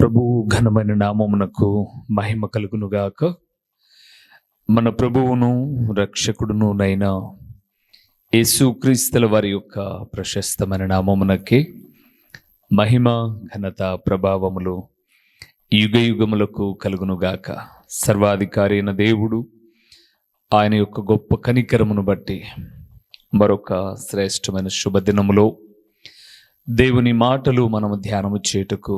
ప్రభువు ఘనమైన నామమునకు మహిమ కలుగునుగాక. మన ప్రభువును రక్షకుడును నైనా యేసుక్రీస్తుల వారి యొక్క ప్రశస్తమైన నామమునకి మహిమ ఘనత ప్రభావములు యుగ యుగములకు కలుగునుగాక. సర్వాధికారి అయిన దేవుడు ఆయన యొక్క గొప్ప కనికరమును బట్టి మరొక శ్రేష్టమైన శుభదినములో దేవుని మాటలు మనము ధ్యానము చేయుటకు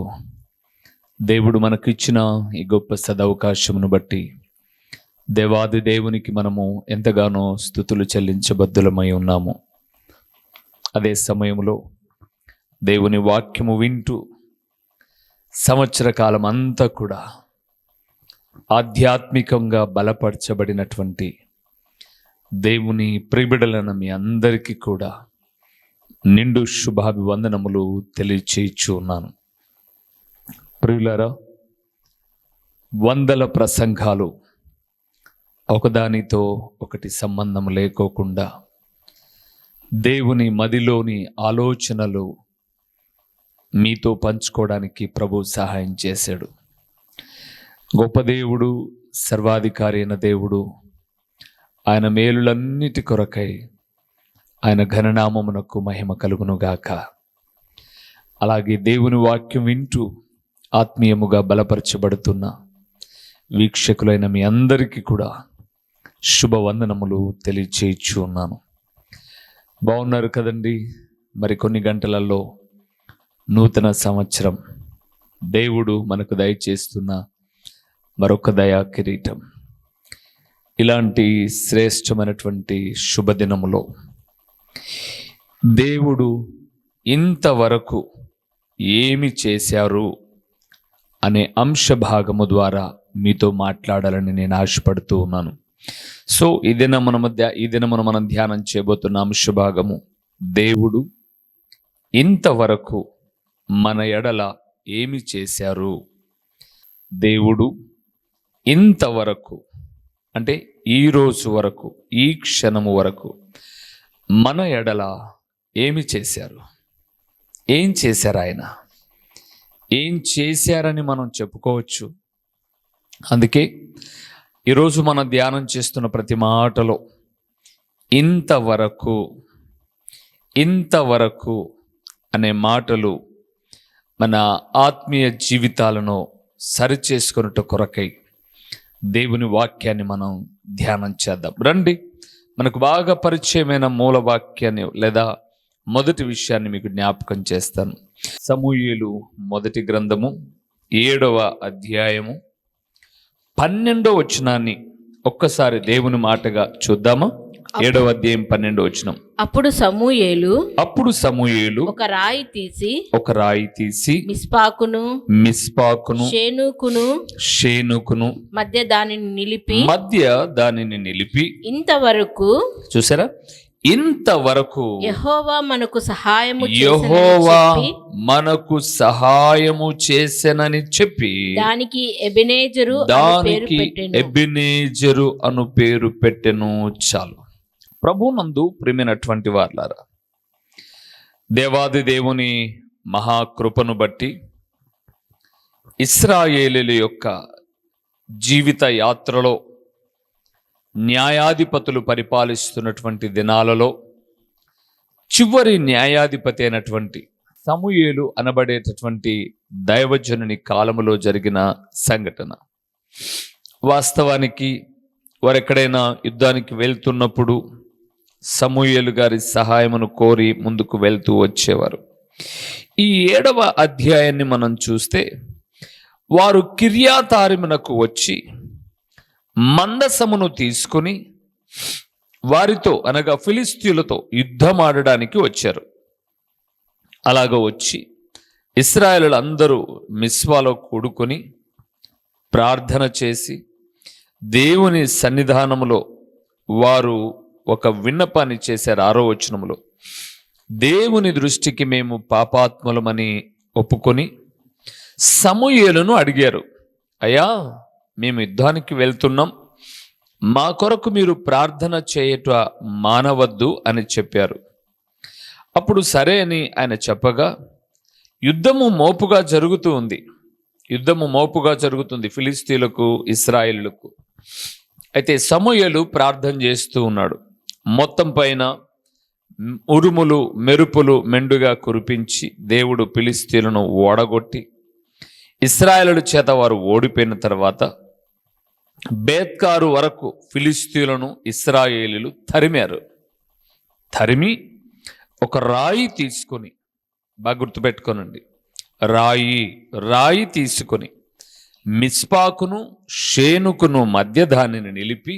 దేవుడు మనకిచ్చిన ఈ గొప్ప సదవకాశమును బట్టి దేవాది దేవునికి మనము ఎంతగానో స్తుతులు చెల్లించబద్దులమై ఉన్నాము. అదే సమయంలో దేవుని వాక్యము వింటూ సంవత్సర కాలం అంతా కూడా ఆధ్యాత్మికంగా బలపరచబడినటువంటి దేవుని ప్రియబిడలైన మీ అందరికీ కూడా నిండు శుభాభివందనములు తెలియచేయచ్చు ఉన్నాను. ప్రియులారా, వందల ప్రసంగాలు ఒకదానితో ఒకటి సంబంధం లేకోకుండా దేవుని మదిలోని ఆలోచనలు మీతో పంచుకోవడానికి ప్రభు సహాయం చేశాడు. గొప్ప దేవుడు, సర్వాధికారి అయిన దేవుడు ఆయన మేలులన్నిటి కొరకై ఆయన ఘననామమునకు మహిమ కలుగునుగాక. అలాగే దేవుని వాక్యం వింటూ ఆత్మీయముగా బలపరచబడుతున్న వీక్షకులైన మీ అందరికీ కూడా శుభవందనములు తెలియచేయచ్చు ఉన్నాను. బాగున్నారు కదండి? మరికొన్ని గంటలలో నూతన సంవత్సరం దేవుడు మనకు దయచేస్తున్న మరొక దయా కిరీటం. ఇలాంటి శ్రేష్టమైనటువంటి శుభదినములో దేవుడు ఇంతవరకు ఏమి చేశారు అనే అంశ భాగము ద్వారా మీతో మాట్లాడాలని నేను ఆశపడుతూ ఉన్నాను. సో ఈ దినమున మనం ధ్యానం చేయబోతున్న అంశ భాగము దేవుడు ఇంతవరకు మన ఎడల ఏమి చేశారు. దేవుడు ఇంతవరకు అంటే ఈ రోజు వరకు, ఈ క్షణము వరకు మన ఎడల ఏమి చేశారు, ఏం చేశారు, ఆయన ఏం చేశారని మనం చెప్పుకోవచ్చు. అందుకే ఈరోజు మనం ధ్యానం చేస్తున్న ప్రతి మాటలో ఇంతవరకు ఇంతవరకు అనే మాటలు మన ఆత్మీయ జీవితాలను సరిచేసుకున్నట్టు కొరకై దేవుని వాక్యాన్ని మనం ధ్యానం చేద్దాం. రండి, మనకు బాగా పరిచయమైన మూల వాక్యాన్ని లేదా మొదటి విషయాన్ని మీకు జ్ఞాపకం చేస్తాను. సమూయేలు మొదటి గ్రంథము 7వ అధ్యాయము 12వ వచనాన్ని ఒక్కసారి దేవుని మాటగా చూద్దామా? 7వ అధ్యాయం 12వ వచనం. అప్పుడు సమూయేలు ఒక రాయి తీసి మిస్పాకును షేనుకును మధ్య దానిని నిలిపి ఇంతవరకు, చూసారా, ఇంతవరకు యెహోవా మనకు సహాయము చేసెనని చెప్పి దానికి ఎబెనేజరు అను పేరు పెట్టెను. చాలు. ప్రభునందు ప్రియమైనటువంటి వారులారా, దేవాది దేవుని మహాకృపను బట్టి ఇశ్రాయేలీయుల యొక్క జీవిత యాత్రలో న్యాయాధిపతులు పరిపాలిస్తున్నటువంటి దినాలలో చివరి న్యాయాధిపతి అయినటువంటి సమూయేలు అనబడేటటువంటి దైవజనుని కాలములో జరిగిన సంఘటన. వాస్తవానికి వారు ఎక్కడైనా యుద్ధానికి వెళ్తున్నప్పుడు సమూయేలు గారి సహాయమును కోరి ముందుకు వెళ్తూ వచ్చేవారు. ఈ 7వ అధ్యాయాన్ని మనం చూస్తే వారు కిర్యాతారిమునకు వచ్చి మందసమును తీసుకుని వారితో అనగా ఫిలిస్తీయులతో యుద్ధమాడడానికి వచ్చారు. అలాగ వచ్చి ఇశ్రాయేలు అందరూ మిస్పాలో కూడుకొని ప్రార్థన చేసి దేవుని సన్నిధానములో వారు ఒక విన్నపాన్ని చేశారు. 6వ వచనములో, దేవుని దృష్టికి మేము పాపాత్ములమని ఒప్పుకొని సమూయేలును అడిగారు, అయ్యా, మేము యుద్ధానికి వెళ్తున్నాం, మా కొరకు మీరు ప్రార్థన చేయట మానవద్దు అని చెప్పారు. అప్పుడు సరే అని ఆయన చెప్పగా యుద్ధము మోపుగా జరుగుతూ ఉంది. యుద్ధము మోపుగా జరుగుతుంది ఫిలిస్తీయులకు, ఇశ్రాయేలులకు. అయితే సమూయేలు ప్రార్థన చేస్తూ ఉన్నాడు. మొత్తం పైన ఉరుములు మెరుపులు మెండుగా కురిపించి దేవుడు ఫిలిస్తీయులను ఓడగొట్టి ఇశ్రాయేలు చేత వారు ఓడిపోయిన తర్వాత బేత్కారు వరకు ఫిలిస్తీయులను ఇశ్రాయేలీలు తరిమారు. తరిమి ఒక రాయి తీసుకొని, బాగా గుర్తుపెట్టుకోనండి, రాయి తీసుకొని మిస్పాకును షేనుకును మధ్య దానిని నిలిపి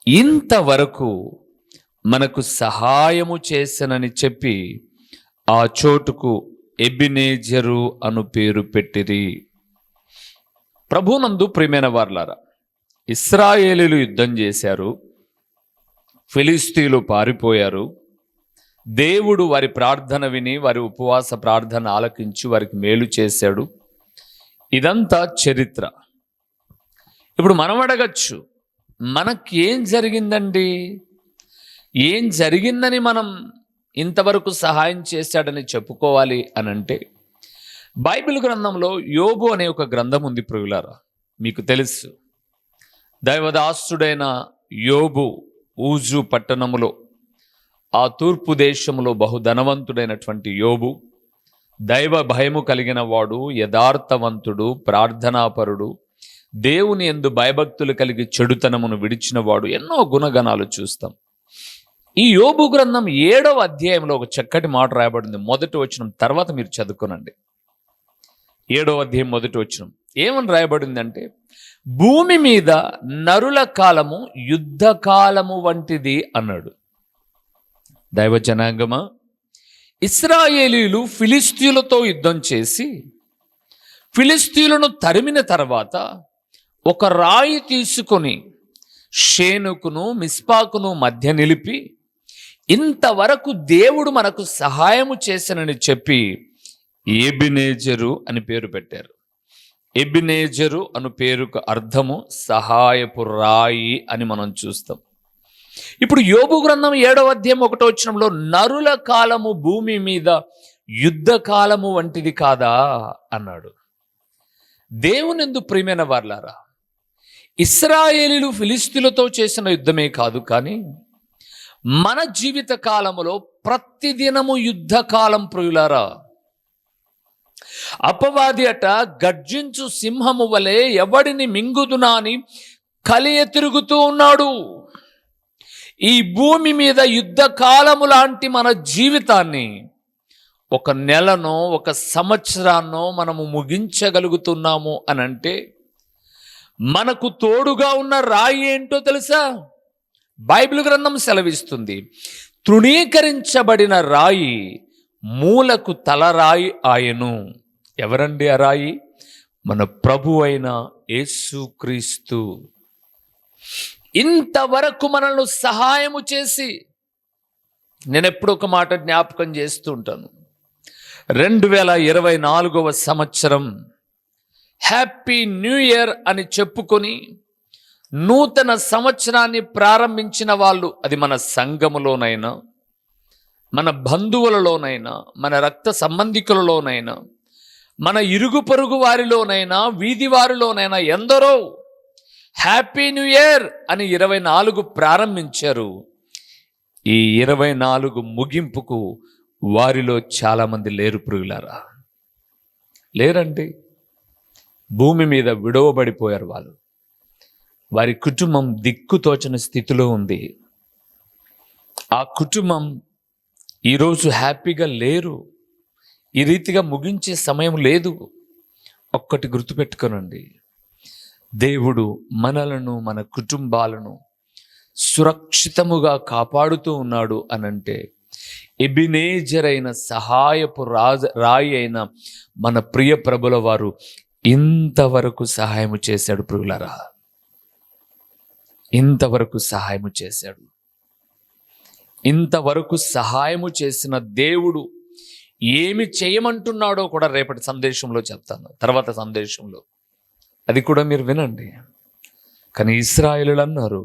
ఇంతవరకు మనకు సహాయము చేసనని చెప్పి ఆ చోటుకు ఎబినేజరు అను పేరు పెట్టిరి. ప్రభునందు ప్రియమైన వారలారా, ఇశ్రాయేలీలు యుద్ధం చేశారు, ఫిలిస్తీయులు పారిపోయారు. దేవుడు వారి ప్రార్థన విని వారి ఉపవాస ప్రార్థన ఆలకించి వారికి మేలు చేశాడు. ఇదంతా చరిత్ర. ఇప్పుడు మనం అడగచ్చు, మనకి ఏం జరిగిందండి? ఏం జరిగిందని మనం ఇంతవరకు సహాయం చేశాడని చెప్పుకోవాలి అని అంటే, బైబిల్ గ్రంథంలో యోబు అనే ఒక గ్రంథం ఉంది ప్రియులారా. మీకు తెలుసు, దైవదాసుడైన యోబు ఊజు పట్టణములో, ఆ తూర్పు దేశంలో బహుధనవంతుడైనటువంటి యోబు దైవ భయము కలిగిన వాడు, యథార్థవంతుడు, ప్రార్థనాపరుడు, దేవుని యందు భయభక్తులు కలిగి చెడుతనమును విడిచిన వాడు, ఎన్నో గుణగణాలు చూస్తాం. ఈ యోబు గ్రంథం 7వ అధ్యాయంలో ఒక చక్కటి మాట రాయబడింది. మొదటి వచనం తర్వాత మీరు చదువుకోనండి. 7వ అధ్యాయం మొదటి వచనం ఏమని రాయబడిందంటే, భూమి మీద నరుల కాలము యుద్ధ కాలము వంటిది అన్నాడు. దైవ జనాంగమా, ఇశ్రాయేలీలు ఫిలిస్తీయులతో యుద్ధం చేసి ఫిలిస్తీయులను తరిమిన తర్వాత ఒక రాయి తీసుకొని షేనుకును మిస్పాకును మధ్య నిలిపి ఇంతవరకు దేవుడు మనకు సహాయము చేసనని చెప్పి ఎబినేజరు అని పేరు పెట్టారు. ఎబినేజరు అను పేరుకు అర్థము సహాయపు రాయి అని మనం చూస్తాం. ఇప్పుడు యోబు గ్రంథం 7వ అధ్యాయం 1వ వచనంలో నరుల కాలము భూమి మీద యుద్ధ కాలము వంటిది కాదా అన్నాడు. దేవునిందు ప్రియమైన వారలారా, ఇశ్రాయేలీలు ఫిలిస్తీయులతో చేసిన యుద్ధమే కాదు, కానీ మన జీవిత కాలములో ప్రతిదినము యుద్ధ కాలం ప్రియులారా. అపవాది అట గర్జించు సింహము వలె ఎవడిని మింగుదునా అని కలియ తిరుగుతూ ఉన్నాడు. ఈ భూమి మీద యుద్ధ కాలము లాంటి మన జీవితాన్ని ఒక నెలనో ఒక సంవత్సరాన్నో మనము ముగించగలుగుతున్నాము అని అంటే మనకు తోడుగా ఉన్న రాయి ఏంటో తెలుసా? బైబిల్ గ్రంథం సెలవిస్తుంది, తృణీకరించబడిన రాయి మూలకు తలరాయి ఆయను. ఎవరండి ఆ రాయి? మన ప్రభు అయిన యేసుక్రీస్తు. ఇంతవరకు మనల్ని సహాయము చేసి, నేను ఎప్పుడు ఒక మాట జ్ఞాపకం చేస్తూ ఉంటాను, 2024వ సంవత్సరం హ్యాపీ న్యూ ఇయర్ అని చెప్పుకొని నూతన సంవత్సరాన్ని ప్రారంభించిన వాళ్ళు, అది మన సంఘములోనైనా, మన బంధువులలోనైనా, మన రక్త సంబంధికులలోనైనా, మన ఇరుగు పొరుగు వారిలోనైనా, వీధి వారిలోనైనా ఎందరో హ్యాపీ న్యూ ఇయర్ అని 24 ప్రారంభించారు. ఈ 24 ముగింపుకు వారిలో చాలామంది లేరు ప్రియులారా. లేరండి. భూమి మీద విడవబడిపోయారు వాళ్ళు. వారి కుటుంబం దిక్కుతోచని స్థితిలో ఉంది. ఆ కుటుంబం ఈరోజు హ్యాపీగా లేరు. ఈ రీతిగా ముగించే సమయం లేదు. ఒక్కటి గుర్తుపెట్టుకోనండి, దేవుడు మనలను, మన కుటుంబాలను సురక్షితముగా కాపాడుతూ ఉన్నాడు అనంటే ఎబినేజర్ అయిన సహాయపు రాయి అయిన మన ప్రియ ప్రభుల వారు ఇంతవరకు సహాయము చేశాడు ప్రియులారా. ఇంతవరకు సహాయము చేశాడు. ఇంతవరకు సహాయము చేసిన దేవుడు ఏమి చేయమంటున్నాడో కూడా రేపటి సందేశంలో చెప్తాను, తర్వాత సందేశంలో అది కూడా మీరు వినండి. కానీ ఇశ్రాయేలులు అన్నారు,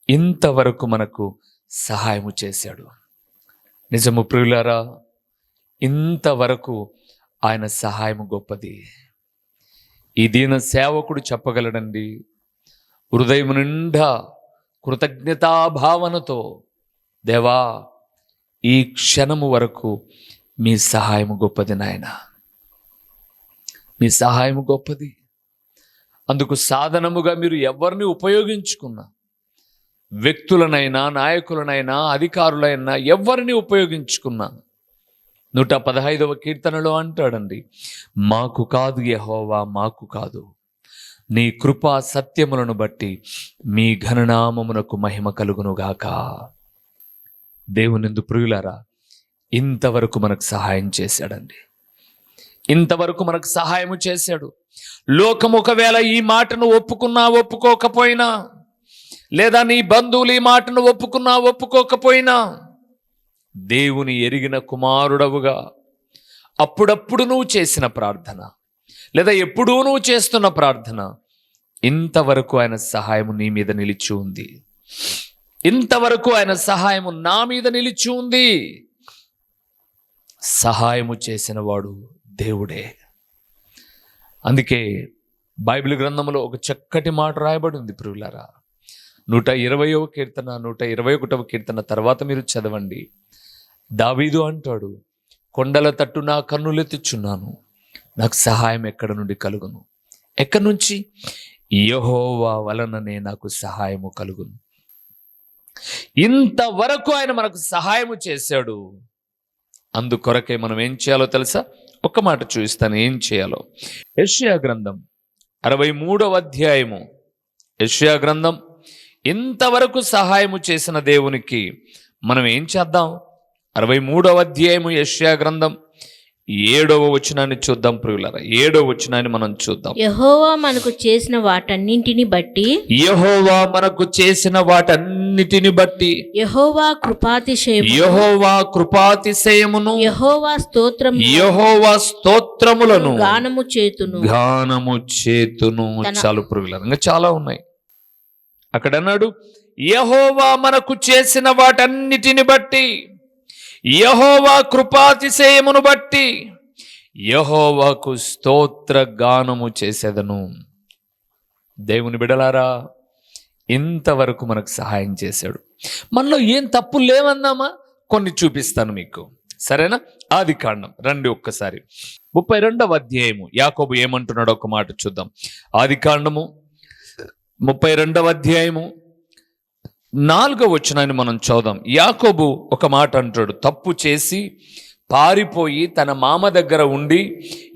ఇంతవరకు మనకు సహాయము చేశాడు. నిజము ప్రియులారా, ఇంతవరకు ఆయన సహాయము గొప్పది. ఈ దీన సేవకుడు చెప్పగలడండి, హృదయం నిండా కృతజ్ఞతాభావనతో, దేవా ఈ క్షణము వరకు మీ సహాయము గొప్పది నాయన, మీ సహాయము గొప్పది. అందుకు సాధనముగా మీరు ఎవరిని ఉపయోగించుకున్నా, వ్యక్తులనైనా నాయకులనైనా అధికారులైనా ఎవరిని ఉపయోగించుకున్నా, 115వ కీర్తనలో అంటాడండి, మాకు కాదు యెహోవా, మాకు కాదు, నీ కృపా సత్యములను బట్టి మీ ఘననామమునకు మహిమ కలుగునుగాక. దేవునిందు ప్రియులారా, ఇంతవరకు మనకు సహాయం చేశాడండి, ఇంతవరకు మనకు సహాయము చేశాడు. లోకం ఒకవేళ ఈ మాటను ఒప్పుకున్నా ఒప్పుకోకపోయినా, లేదా నీ బంధువులు ఈ మాటను ఒప్పుకున్నా ఒప్పుకోకపోయినా, దేవుని ఎరిగిన కుమారుడవుగా అప్పుడప్పుడు నువ్వు చేసిన ప్రార్థన, లేదా ఎప్పుడూ నువ్వు చేస్తున్న ప్రార్థన, ఇంతవరకు ఆయన సహాయము నీ మీద నిలిచి ఉంది. ఇంతవరకు ఆయన సహాయము నా మీద నిలిచి ఉంది. సహాయము చేసిన వాడు దేవుడే. అందుకే బైబిల్ గ్రంథంలో ఒక చక్కటి మాట రాయబడి ఉంది ప్రియులారా. 120వ కీర్తన 121వ కీర్తన తర్వాత మీరు చదవండి. దావీదు అంటాడు, కొండల తట్టు నా కన్నులెత్తుచున్నాను, నాకు సహాయం ఎక్కడ నుండి కలుగును? ఎక్కడి నుంచి? యెహోవా వలననే నాకు సహాయము కలుగును. ఇంతవరకు ఆయన మనకు సహాయము చేశాడు. అందుకొరకే మనం ఏం చేయాలో తెలుసా? ఒక్క మాట చూపిస్తాను ఏం చేయాలో. యెషయా గ్రంథం 63వ అధ్యాయము. యెషయా గ్రంథం ఇంతవరకు సహాయము చేసిన దేవునికి మనం ఏం చేద్దాం? 63వ అధ్యాయము యెషయా గ్రంథం 7వ వచనాన్ని చూద్దాం ప్రియులారా. 7వ వచనాన్ని మనం చూద్దాం. యెహోవా మనకు చేసిన వాటన్నింటిని బట్టి, యెహోవా మనకు చేసిన వాటన్నిటిని బట్టి, యెహోవా కృపాతిశయము, యెహోవా కృపాతిశయమును, యెహోవా స్తోత్రము, యెహోవా స్తోత్రములను గానము చేతును. చాలు ప్రియులారా, ఇంకా చాలా ఉన్నాయి. అక్కడ అన్నాడు, యెహోవా మనకు చేసిన వాటన్నిటిని బట్టి, యెహోవా కృపాతిశయమును బట్టి, యెహోవాకు స్తోత్ర గానము చేసేదను. దేవుని బిడలారా, ఇంతవరకు మనకు సహాయం చేశాడు. మనలో ఏం తప్పులు లేవన్నామా? కొన్ని చూపిస్తాను మీకు, సరేనా? ఆదికాండం రండి ఒక్కసారి. 32వ అధ్యాయము యాకోబు ఏమంటున్నాడో ఒక మాట చూద్దాం. ఆదికాండము 32వ అధ్యాయము 4వ వచనాన్ని మనం చూద్దాం. యాకోబు ఒక మాట అంటాడు, తప్పు చేసి పారిపోయి తన మామ దగ్గర ఉండి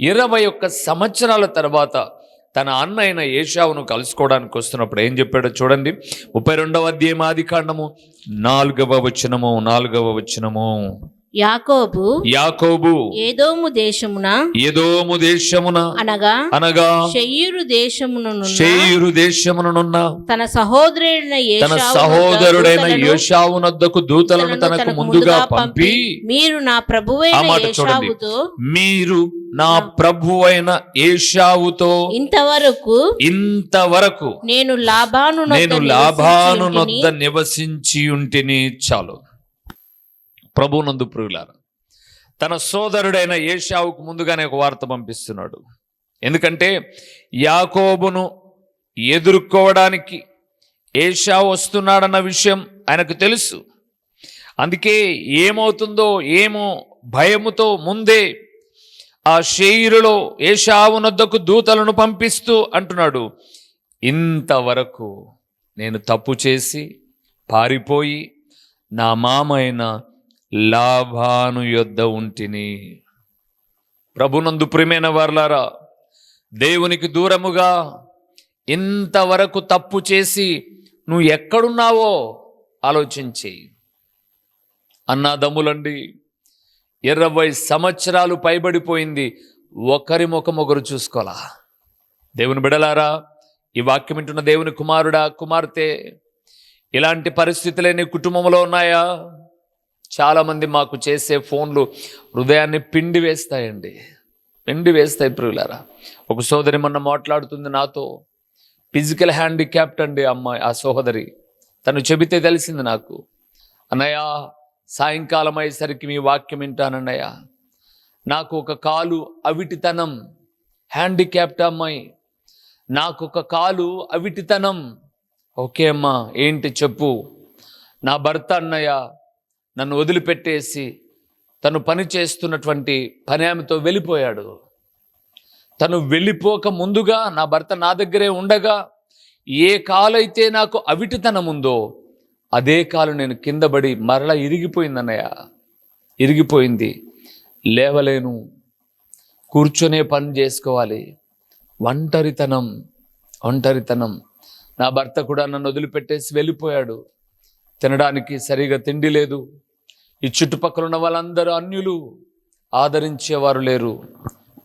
21 సంవత్సరాల తర్వాత తన అన్న అయిన ఏశావును కలుసుకోవడానికి వస్తున్నప్పుడు ఏం చెప్పాడో చూడండి. 32వ అధ్యాయం ఆదికాండము 4వ వచనము. యాకోబు ఏదోము దేశమున అనగా శేయీరు దేశమునున్న తన సహోదరుడైన యోషావునొద్దకు దూతలను తనకు ముందుగా పంపి, మీరు నా ప్రభువైన ఏశావుతో ఇంతవరకు నేను లాబానునొద్ద నివసించి ఉంటిని. చాలు ప్రభునందు ప్రియులారా, తన సోదరుడైన ఏశావుకు ముందుగానే ఒక వార్త పంపిస్తున్నాడు. ఎందుకంటే యాకోబును ఎదుర్కోవడానికి ఏశావు వస్తున్నాడన్న విషయం ఆయనకు తెలుసు. అందుకే ఏమవుతుందో ఏమో భయముతో ముందే ఆ శేయీరులో ఏశావునొద్దకు దూతలను పంపిస్తూ అంటున్నాడు, ఇంతవరకు నేను తప్పు చేసి పారిపోయి నా మామైన లాబాను యొద్ద ఉంటిని. ప్రభునందు ప్రియమైన వారలారా, దేవునికి దూరముగా ఇంతవరకు తప్పు చేసి నువ్వు ఎక్కడున్నావో ఆలోచించి. అన్నాదమ్ములండి, 20 సంవత్సరాలు పైబడిపోయింది, ఒకరి ముఖం ఒకరు చూసుకోవాలా. దేవుని బిడలారా, ఈ వాక్యం వింటున్న దేవుని కుమారుడా కుమార్తె, ఇలాంటి పరిస్థితులే నీ కుటుంబంలో ఉన్నాయా? చాలామంది మాకు చేసే ఫోన్లు హృదయాన్ని పిండి వేస్తాయి ప్రియులారా. ఒక సోదరి మొన్న మాట్లాడుతుంది నాతో, ఫిజికల్ హ్యాండిక్యాప్ట్ అండి అమ్మాయి, ఆ సోదరి. తను చెబితే తెలిసింది నాకు, అన్నయ్య సాయంకాలం అయ్యేసరికి మీ వాక్యం వింటానన్నయ్య, నాకు ఒక కాలు అవిటితనం, హ్యాండిక్యాప్ట్ అమ్మాయి, నాకొక కాలు అవిటితనం. ఓకే అమ్మా, ఏంటి చెప్పు. నా భర్త అన్నయ్య నన్ను వదిలిపెట్టేసి తను పని చేస్తున్నటువంటి పని ఆమెతో వెళ్ళిపోయాడు. తను వెళ్ళిపోక ముందుగా నా భర్త నా దగ్గరే ఉండగా ఏ కాలైతే నాకు అవిటితనం ఉందో అదే కాలు నేను కింద పడి మరలా ఇరిగిపోయిందన్నయ్య, ఇరిగిపోయింది. లేవలేను, కూర్చొనే పని చేసుకోవాలి. ఒంటరితనం. నా భర్త కూడా నన్ను వదిలిపెట్టేసి వెళ్ళిపోయాడు. తినడానికి సరిగా తిండి లేదు. ఈ చుట్టుపక్కల ఉన్న వాళ్ళందరూ అన్యులు, ఆదరించేవారు లేరు.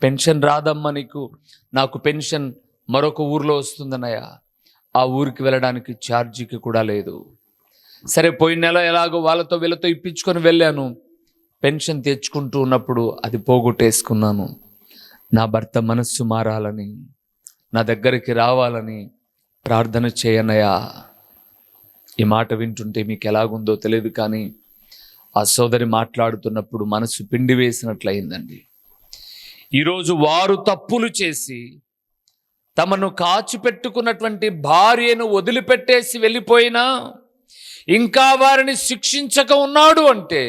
పెన్షన్ రాదమ్మా నీకు. నాకు పెన్షన్ మరొక ఊర్లో వస్తుందన్నయ్య. ఆ ఊరికి వెళ్ళడానికి ఛార్జీకి కూడా లేదు. సరే, పోయిన నెల ఎలాగో వాళ్ళతో వీళ్ళతో ఇప్పించుకొని వెళ్ళాను. పెన్షన్ తెచ్చుకుంటూ ఉన్నప్పుడు అది పోగొట్టేసుకున్నాను. నా భర్త మనస్సు మారాలని, నా దగ్గరికి రావాలని ప్రార్థన చేయనయ్యా. ఈ మాట వింటుంటే మీకు ఎలాగుందో తెలియదు, కానీ ఆ సోదరి మాట్లాడుతున్నప్పుడు మనసు పిండి వేసినట్లయిందండి. ఈరోజు వారు తప్పులు చేసి తమను కాచిపెట్టుకున్నటువంటి భార్యను వదిలిపెట్టేసి వెళ్ళిపోయినా ఇంకా వారిని శిక్షించక ఉన్నాడు అంటే,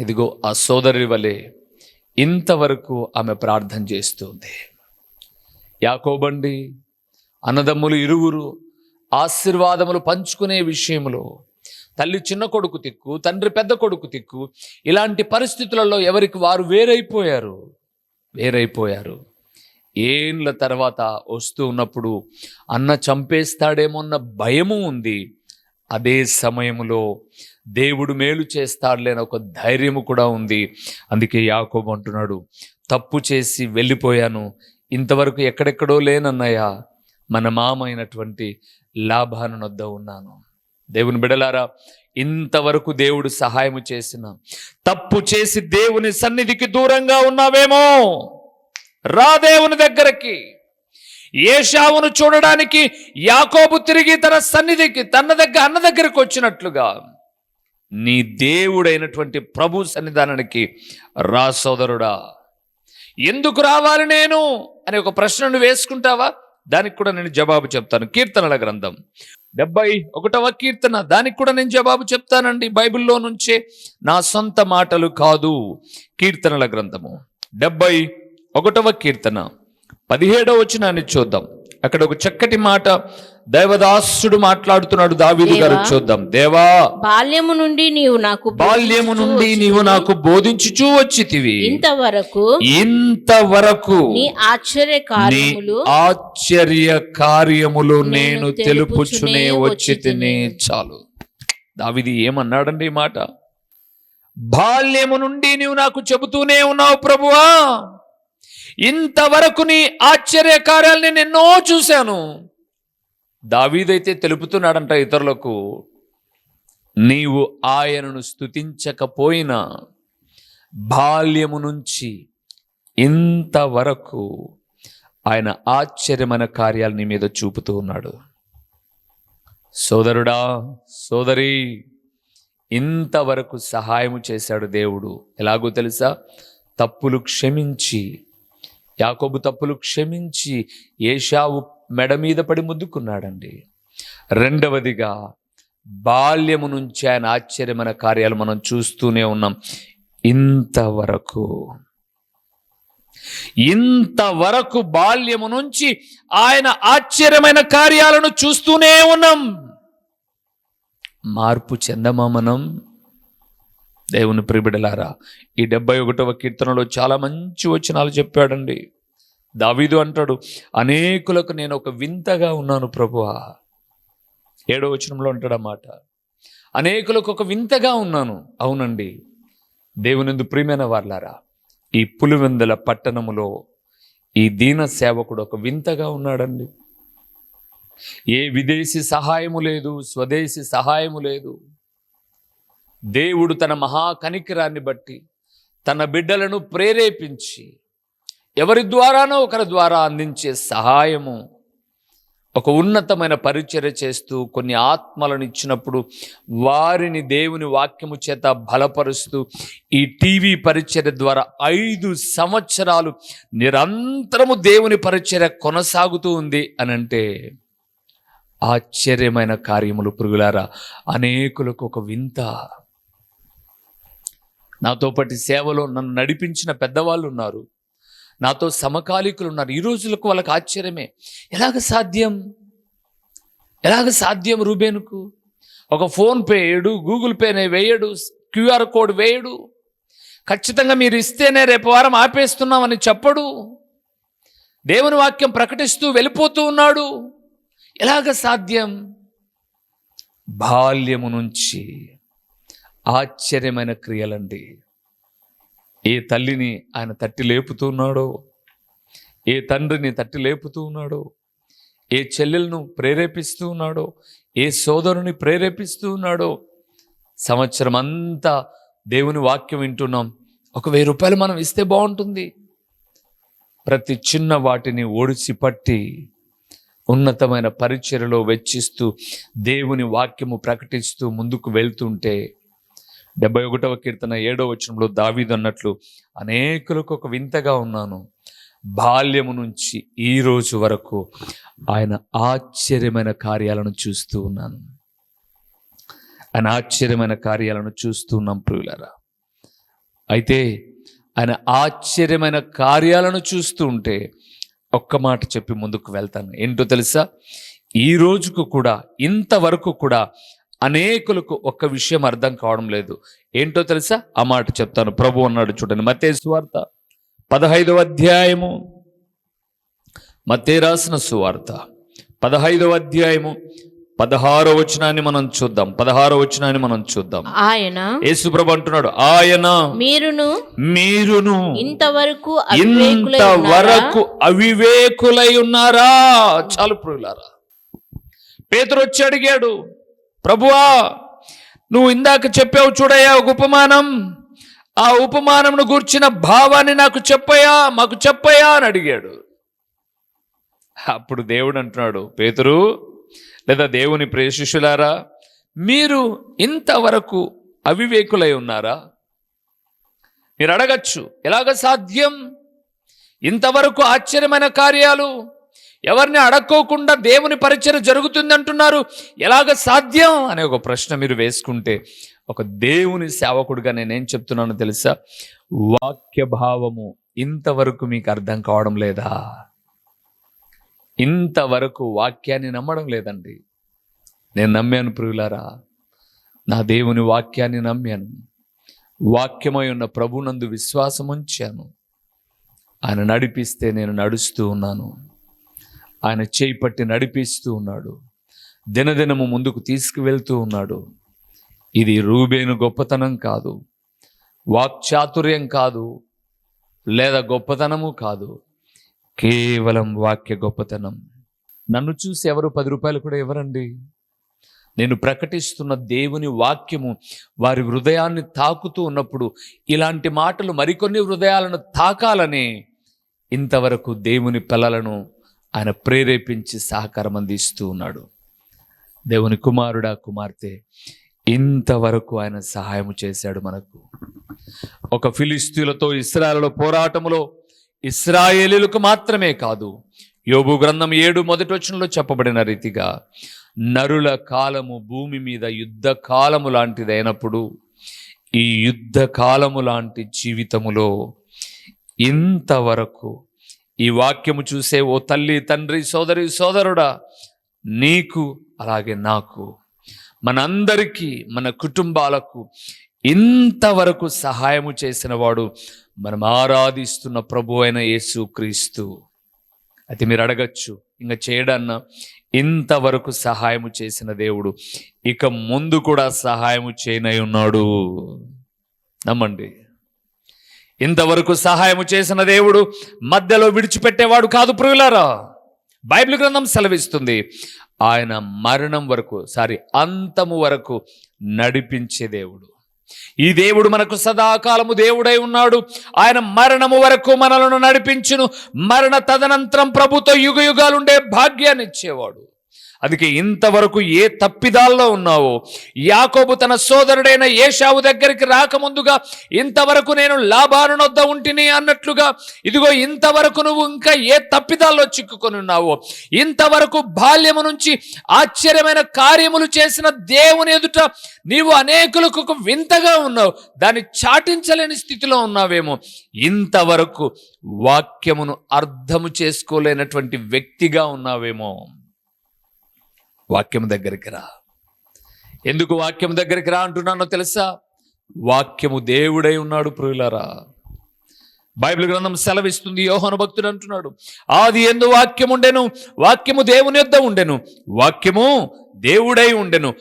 ఇదిగో ఆ సోదరి వలె ఇంతవరకు ఆమె ప్రార్థన చేస్తుంది. యాకోబండి, అన్నదమ్ములు ఇరువురు ఆశీర్వాదములు పంచుకునే విషయంలో తల్లి చిన్న కొడుకు తిక్కు, తండ్రి పెద్ద కొడుకు తిక్కు. ఇలాంటి పరిస్థితులలో ఎవరికి వారు వేరైపోయారు. ఏళ్ళ తర్వాత వస్తూ ఉన్నప్పుడు అన్న చంపేస్తాడేమోన్న భయము ఉంది. అదే సమయంలో దేవుడు మేలు చేస్తాడులేని ఒక ధైర్యము కూడా ఉంది. అందుకే యాకోబు అంటున్నాడు, తప్పు చేసి వెళ్ళిపోయాను, ఇంతవరకు ఎక్కడెక్కడో లేనన్నయ్య, మన మామ అయినటువంటి లాభాను వద్ద ఉన్నాను. దేవుని బిడలారా, ఇంతవరకు దేవుడు సహాయము చేసిన, తప్పు చేసి దేవుని సన్నిధికి దూరంగా ఉన్నావేమో, రా దేవుని దగ్గరికి. ఏశావును చూడడానికి యాకోబు తిరిగి తన సన్నిధికి, అన్న దగ్గరకు వచ్చినట్లుగా నీ దేవుడైనటువంటి ప్రభు సన్నిధానానికి రా సోదరుడా. ఎందుకు రావాలి నేను అనే ఒక ప్రశ్నను వేసుకుంటావా? దానికి కూడా నేను జవాబు చెప్తాను. కీర్తనల గ్రంథం 71వ కీర్తన, దానికి కూడా నేను జవాబు చెప్తానండి. బైబిల్లో నుంచే, నా సొంత మాటలు కాదు. కీర్తనల గ్రంథము 71వ కీర్తన 17వ వచనాన్ని చూద్దాం. అక్కడ ఒక చక్కటి మాట దైవదాసుడు మాట్లాడుతున్నాడు, దావీదు గారు. చూద్దాం. దేవా, బాల్యము నుండి నీవు నాకు బోధించుచూ వచ్చితివి, ఇంతవరకు నీ ఆశ్చర్య కార్యములు నేను తెలుపుచునే వచ్చితిని. చాలు. దావీదు ఏమన్నాడండి ఈ మాట? బాల్యము నుండి నీవు నాకు చెబుతూనే ఉన్నావు ప్రభువా, ఇంతవరకు నీ ఆశ్చర్య కార్యాలు నేను ఎన్నో చూశాను. దావీదైతే తెలుపుతున్నాడంట ఇతరులకు, నీవు ఆయనను స్తుతించకపోయినా బాల్యము నుంచి ఇంతవరకు ఆయన ఆశ్చర్యమైన కార్యాలు నీ మీద చూపుతూ ఉన్నాడు. సోదరుడా, సోదరి, ఇంతవరకు సహాయము చేశాడు దేవుడు. ఎలాగో తెలుసా? తప్పులు క్షమించి, యాకోబు తప్పులు క్షమించి ఏశావు మెడ మీద పడి ముద్దుకున్నాడండి. రెండవదిగా, బాల్యము నుంచి ఆయన ఆశ్చర్యమైన కార్యాలు మనం చూస్తూనే ఉన్నాం. ఇంతవరకు బాల్యము నుంచి ఆయన ఆశ్చర్యమైన కార్యాలను చూస్తూనే ఉన్నాం. మార్పు చెందమా మనం? దేవుని ప్రియబిడలారా, ఈ 71వ కీర్తనలో చాలా మంచి వచనాలు చెప్పాడండి. దావీదు అంటాడు, అనేకులకు నేను ఒక వింతగా ఉన్నాను ప్రభువా. 7వ వచనంలో అంటాడన్నమాట, అనేకులకు ఒక వింతగా ఉన్నాను. అవునండి, దేవునిందు ప్రియమైన వారలారా, ఈ పులివెందుల పట్టణములో ఈ దీన సేవకుడు ఒక వింతగా ఉన్నాడండి. ఏ విదేశీ సహాయము లేదు, స్వదేశీ సహాయము లేదు. దేవుడు తన మహా కనికరాన్ని బట్టి తన బిడ్డలను ప్రేరేపించి ఎవరి ద్వారానో ఒకరి ద్వారా అందించే సహాయము ఒక ఉన్నతమైన పరిచర్య చేస్తూ కొన్ని ఆత్మలను ఇచ్చినప్పుడు వారిని దేవుని వాక్యము చేత బలపరుస్తూ ఈ టీవీ పరిచర్య ద్వారా 5 సంవత్సరాలు నిరంతరము దేవుని పరిచర్య కొనసాగుతూ ఉంది అని అంటే ఆశ్చర్యమైన కార్యములు ప్రియులారా, అనేకులకు ఒక వింత. నాతో పాటు సేవలో నన్ను నడిపించిన పెద్దవాళ్ళు ఉన్నారు, నాతో సమకాలీకులు ఉన్నారు. ఈ రోజులకు వాళ్ళకి ఆశ్చర్యమే. ఎలాగ సాధ్యం రూబేనుకు? ఒక ఫోన్పే వేయడు, గూగుల్ పేనే వేయడు, QR కోడ్ వేయడు, ఖచ్చితంగా మీరు ఇస్తేనే రేపు వారం ఆపేస్తున్నామని చెప్పడు, దేవుని వాక్యం ప్రకటిస్తూ వెళ్ళిపోతూ ఉన్నాడు. ఎలాగ సాధ్యం? బాల్యము నుంచి ఆశ్చర్యమైన క్రియలండి. ఏ తల్లిని ఆయన తట్టి లేపుతూ ఉన్నాడో, ఏ తండ్రిని తట్టి లేపుతూ ఉన్నాడో, ఏ చెల్లెలను ప్రేరేపిస్తూ ఉన్నాడో, ఏ సోదరుని ప్రేరేపిస్తూ ఉన్నాడో. సంవత్సరం అంతా దేవుని వాక్యం వింటున్నాం. ఒక 1000 రూపాయలు మనం ఇస్తే బాగుంటుంది. ప్రతి చిన్న వాటిని ఒడిసి పట్టి ఉన్నతమైన పరిచర్యలో వెచ్చిస్తూ దేవుని వాక్యము ప్రకటిస్తూ ముందుకు వెళ్తుంటే 71వ కీర్తన 7వ వచనంలో దావీదు అన్నట్లు అనేకులకు ఒక వింతగా ఉన్నాను. బాల్యము నుంచి ఈ రోజు వరకు ఆయన ఆశ్చర్యమైన కార్యాలను చూస్తూ ఉన్నాను. ఆయన ఆశ్చర్యమైన కార్యాలను చూస్తూ ఉన్నాం ప్రియులారా. అయితే ఆయన ఆశ్చర్యమైన కార్యాలను చూస్తూ ఉంటే ఒక్క మాట చెప్పి ముందుకు వెళ్తాను. ఏంటో తెలుసా? ఈ రోజుకు కూడా, ఇంతవరకు కూడా అనేకులకు ఒక్క విషయం అర్థం కావడం లేదు. ఏంటో తెలుసా? ఆ మాట చెప్తాను. ప్రభు అన్నాడు చూడండి, మత్తయి సువార్త 15వ అధ్యాయము, మత్తయి రాసిన సువార్త 15వ అధ్యాయము 16వ వచనాన్ని మనం చూద్దాం. 16వ వచనాన్ని మనం చూద్దాం. ఆయన, యేసుప్రభు అంటున్నాడు, ఆయన మీరును ఇంతవరకు అవివేకులై ఉన్నారా? చాలు ప్రియులారా. పేతురు వచ్చి అడిగాడు, ప్రభువా నువ్వు ఇందాక చెప్పావు చూడయ్యా ఒక ఉపమానం, ఆ ఉపమానంను గూర్చిన భావాన్ని మాకు చెప్పయ్యా అని అడిగాడు. అప్పుడు దేవుడు అంటున్నాడు, పేతురు లేదా దేవుని ప్రియ శిష్యులారా, మీరు ఇంతవరకు అవివేకులై ఉన్నారా? మీరు అడగచ్చు, ఎలాగ సాధ్యం? ఇంతవరకు ఆశ్చర్యమైన కార్యాలు, ఎవరిని అడక్కోకుండా దేవుని పరిచర్య జరుగుతుంది అంటున్నారు, ఎలాగ సాధ్యం అనే ఒక ప్రశ్న మీరు వేసుకుంటే, ఒక దేవుని సేవకుడిగా నేనేం చెప్తున్నానో తెలుసా? వాక్య భావము ఇంతవరకు మీకు అర్థం కావడం లేదా? ఇంతవరకు వాక్యాన్ని నమ్మడం లేదండి. నేను నమ్మాను ప్రియులారా, నా దేవుని వాక్యాన్ని నమ్మాను. వాక్యమై ఉన్న ప్రభునందు విశ్వాసం ఉంచాను. ఆయన నడిపిస్తే నేను నడుస్తూ ఉన్నాను. ఆయన చేయి పట్టి నడిపిస్తూ ఉన్నాడు. దినదినము ముందుకు తీసుకువెళ్తూ ఉన్నాడు. ఇది రూబేను గొప్పతనం కాదు, వాక్చాతుర్యం కాదు, లేదా గొప్పతనము కాదు, కేవలం వాక్య గొప్పతనం. నన్ను చూసి ఎవరు 10 రూపాయలు కూడా ఇవ్వరండి. నేను ప్రకటిస్తున్న దేవుని వాక్యము వారి హృదయాన్ని తాకుతూ ఉన్నప్పుడు ఇలాంటి మాటలు మరికొన్ని హృదయాలను తాకాలని ఇంతవరకు దేవుని పిల్లలను ఆయన ప్రేరేపించి సహకారం అందిస్తూ ఉన్నాడు. దేవుని కుమారుడా, కుమార్తె, ఇంతవరకు ఆయన సహాయం చేశాడు మనకు. ఒక ఫిలిస్తీయులతో ఇశ్రాయేలుల పోరాటములో ఇశ్రాయేలీలకు మాత్రమే కాదు, యోబు గ్రంథం 7 మొదటి వచనంలో చెప్పబడిన రీతిగా నరుల కాలము భూమి మీద యుద్ధ కాలము లాంటిదైనప్పుడు ఈ యుద్ధ కాలము లాంటి జీవితములో ఇంతవరకు ఈ వాక్యము చూసే ఓ తల్లి, తండ్రి, సోదరి, సోదరుడా, నీకు అలాగే నాకు, మనందరికీ, మన కుటుంబాలకు ఇంతవరకు సహాయము చేసిన వాడు మనం ఆరాధిస్తున్న ప్రభు అయిన యేసుక్రీస్తు. అయితే మీరు అడగచ్చు, ఇంకా చేయడన్నా? ఇంతవరకు సహాయము చేసిన దేవుడు ఇక ముందు కూడా సహాయము చేయనై ఉన్నాడు. నమ్మండి. ఇంతవరకు సహాయము చేసిన దేవుడు మధ్యలో విడిచిపెట్టేవాడు కాదు ప్రియులారా. బైబిల్ గ్రంథం సెలవిస్తుంది, ఆయన మరణం వరకు, అంతము వరకు నడిపించే దేవుడు. ఈ దేవుడు మనకు సదాకాలము దేవుడై ఉన్నాడు. ఆయన మరణము వరకు మనలను నడిపించును. మరణ తదనంతరం ప్రభుతో యుగ యుగాలుండే భాగ్యాన్ని ఇచ్చేవాడు. అందుకే ఇంతవరకు ఏ తప్పిదాల్లో ఉన్నావో, యాకోబు తన సోదరుడైన ఏశావు దగ్గరికి రాకముందుగా ఇంతవరకు నేను లాబానునొద్ద ఉంటిని అన్నట్లుగా, ఇదిగో ఇంతవరకు నువ్వు ఇంకా ఏ తప్పిదాల్లో చిక్కుకొని ఉన్నావో, ఇంతవరకు బాల్యము నుంచి ఆశ్చర్యమైన కార్యములు చేసిన దేవుని ఎదుట నీవు అనేకులకు ఒక వింతగా ఉన్నావు, దాన్ని చాటించలేని స్థితిలో ఉన్నావేమో, ఇంతవరకు వాక్యమును అర్థము చేసుకోలేనటువంటి వ్యక్తిగా ఉన్నావేమో. వాక్యం దగ్గరికి రా. ఎందుకు వాక్యం దగ్గరికి రా అంటున్నానో తెలుసా? వాక్యము దేవుడై ఉన్నాడు ప్రియులారా. బైబిల్ గ్రంథం సెలవిస్తుంది. యోహాను భక్తుడు అంటున్నాడు, ఆది యందు వాక్యం ఉండెను, వాక్యము దేవుని యొద్ద ఉండెను, వాక్యము దేవుడై ఉండెను,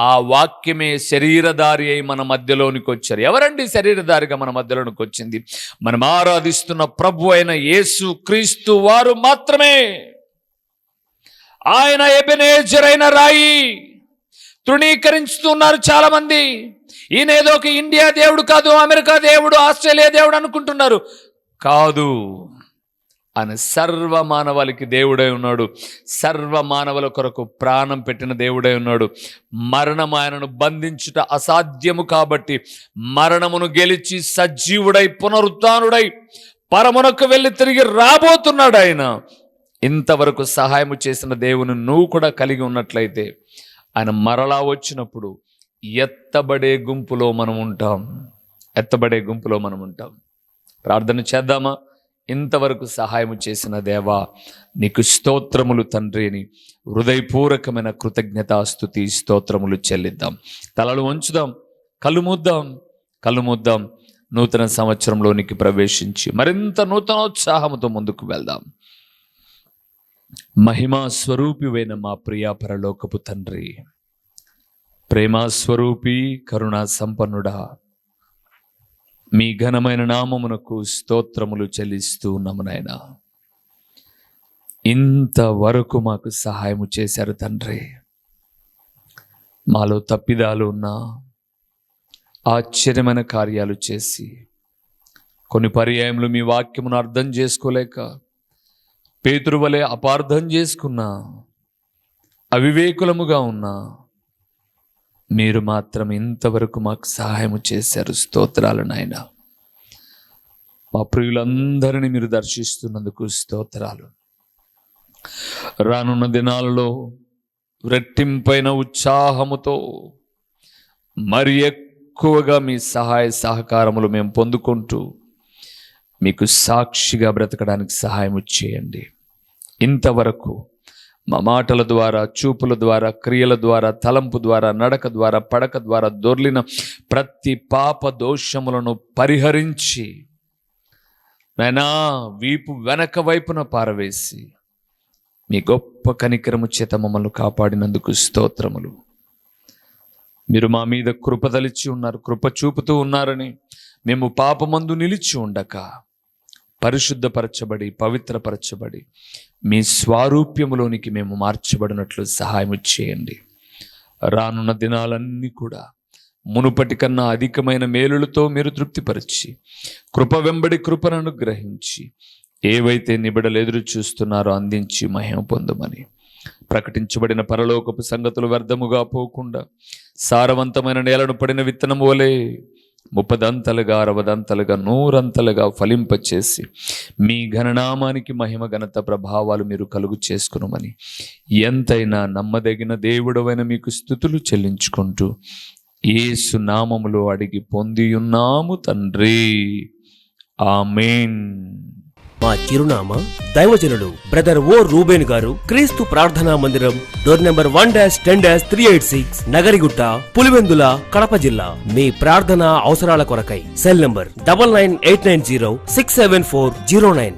ఆ వాక్యమే శరీరధారి అయి మన మధ్యలోనికి వచ్చారు. ఎవరండి శరీరధారిగా మన మధ్యలోనికి వచ్చింది? మనం ఆరాధిస్తున్న ప్రభు అయిన యేసు క్రీస్తు వారు మాత్రమే. ఆయన ఎబెనేజర్ అయిన రాయి. తృణీకరిస్తున్నారు చాలా మంది. ఈయన ఏదో ఒక ఇండియా దేవుడు కాదు, అమెరికా దేవుడు, ఆస్ట్రేలియా దేవుడు అనుకుంటున్నారు. కాదు, ఆయన సర్వ మానవాళికి దేవుడై ఉన్నాడు. సర్వ మానవుల కొరకు ప్రాణం పెట్టిన దేవుడై ఉన్నాడు. మరణం ఆయనను బంధించుట అసాధ్యము కాబట్టి మరణమును గెలిచి సజీవుడై పునరుత్థానుడై పరమునకు వెళ్ళి తిరిగి రాబోతున్నాడు ఆయన. ఇంతవరకు సహాయము చేసిన దేవుని నువ్వు కూడా కలిగి ఉన్నట్లయితే ఆయన మరలా వచ్చినప్పుడు ఎత్తబడే గుంపులో మనం ఉంటాం. ఎత్తబడే గుంపులో మనం ఉంటాం. ప్రార్థన చేద్దామా? ఇంతవరకు సహాయము చేసిన దేవా నీకు స్తోత్రములు తండ్రి అని హృదయపూర్వకమైన కృతజ్ఞతాస్తుతి స్తోత్రములు చెల్లిద్దాం. తలలు వంచుదాం, కళ్ళు మూద్దాం. నూతన సంవత్సరంలోనికి ప్రవేశించి మరింత నూతనోత్సాహముతో ముందుకు వెళ్దాం. మహిమా స్వరూపివైన మా ప్రియా పరలోకపు తండ్రి, ప్రేమా స్వరూపి, కరుణా సంపన్నుడా, మీ ఘనమైన నామమునకు స్తోత్రములు చెల్లిస్తూ ఉన్నాము నాయనా. ఇంతవరకు మాకు సహాయము చేశారు తండ్రి. మాలో తప్పిదాలు ఉన్నా ఆశ్చర్యమైన కార్యాలు చేసి, కొన్ని పర్యాయములు మీ వాక్యమును అర్థం చేసుకోలేక పేతురు వలె అపార్థం చేసుకున్నా, అవివేకులముగా ఉన్నా, మీరు మాత్రం ఇంతవరకు మాకు సహాయము చేశారు. స్తోత్రాలు నాయన. మా ప్రియులందరినీ మీరు దర్శిస్తున్నందుకు స్తోత్రాలు. రానున్న దినాలలో రెట్టింపైన ఉత్సాహముతో మరి ఎక్కువగా మీ సహాయ సహకారములు మేము పొందుకుంటూ మీకు సాక్షిగా బ్రతకడానికి సహాయం చేయండి. ఇంతవరకు మా మాటల ద్వారా, చూపుల ద్వారా, క్రియల ద్వారా, తలంపు ద్వారా, నడక ద్వారా, పడక ద్వారా దొర్లిన ప్రతి పాప దోషములను పరిహరించి నాయనా వీపు వెనక వైపున పారవేసి మీ గొప్ప కనికరము చేత మమ్మల్ని కాపాడినందుకు స్తోత్రములు. మీరు మా మీద కృపదలిచి ఉన్నారు, కృప చూపుతూ ఉన్నారని మేము పాపమందు నిలిచి ఉండక పరిశుద్ధపరచబడి పవిత్రపరచబడి మీ స్వారూప్యములోనికి మేము మార్చబడినట్లు సహాయం చేయండి. రానున్న దినాలన్నీ కూడా మునుపటి కన్నా అధికమైన మేలులతో మీరు తృప్తిపరిచి కృప వెంబడి కృపను అనుగ్రహించి ఏవైతే నిబిడలు ఎదురు చూస్తున్నారో అందించి మహిమ పొందమని, ప్రకటించబడిన పరలోకపు సంగతులు వ్యర్థముగా పోకుండా సారవంతమైన నేలను పడిన విత్తనము వలె 30 అంతలుగా 60 అంతలుగా 100 అంతలుగా ఫలింపచేసి మీ ఘననామానికి మహిమ ఘనత ప్రభావాలు మీరు కలుగు చేసుకునమని ఎంతైనా నమ్మదగిన దేవుడవైన మీకు స్తుతులు చెల్లించుకుంటూ యేసు నామములో అడిగి పొందియున్నాము తండ్రి. ఆమేన్. మా చిరునామా దైవజనులు బ్రదర్ ఓ రూబేన్ గారు, క్రీస్తు ప్రార్థనా మందిరం, డోర్ నెంబర్ 1-10-386, నగరిగుట్ట, పులివెందుల, కడప జిల్లా. మీ ప్రార్థనా అవసరాల కొరకై సెల్ నంబర్ 9989067409.